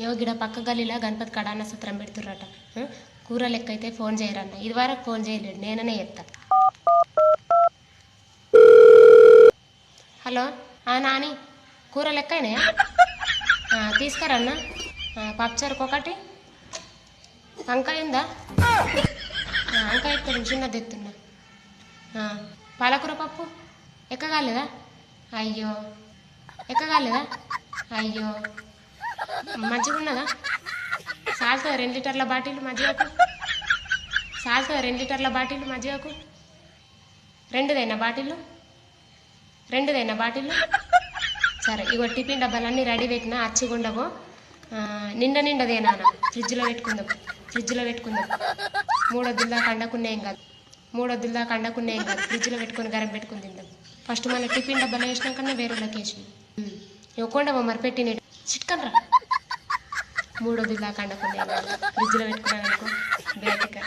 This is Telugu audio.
ఏవో గిడ పక్క గల్లీలో గణపతి కడాన సత్రం పెడుతుర్రట. కూర లెక్క అయితే ఫోన్ చేయరన్న. ఇది వరకు ఫోన్ చేయలేడు, నేననే చెప్తా. హలో నాని, కూర లెక్క అయినాయా? తీసుకురన్నా. పప్పుచారుకు ఒకటి, వంకాయ ఉందా? వంకాయ ఎత్తున్నా, చిన్నది ఎత్తున్నా. పాలకూర పప్పు ఎక్కగాలేదా? అయ్యో, ఎక్కగాలేదా? అయ్యో, మంచిగా ఉన్నదా? సాల్తో 2 లీటర్ల బాటిల్ మజ్జిగకు. సాల్తో 2 లీటర్ల బాటిల్ మజ్జిగకు. రెండుదేనా బాటిల్? సరే, ఇగో టిఫిన్ డబ్బాలన్నీ రెడీ పెట్టినా, అచ్చిగుండవు. నిండదేనా ఫ్రిడ్జ్లో పెట్టుకుందాం. 3 వద్దుల దాకా అండకున్నాయేం కాదు. ఫ్రిడ్జ్లో పెట్టుకొని గరం పెట్టుకుని తిందాం. ఫస్ట్ మన టిఫిన్ డబ్బాలో వేసినాకన్నా వేరే వాళ్ళకి వేసి ఇవ్వకుండా మరి పెట్టిన చిట్కనరా. 3 వద్దుల దాకా అండకున్నాయేం కాదు, ఫ్రిడ్జ్లో పెట్టుకున్నాను అనుకో బేటిక.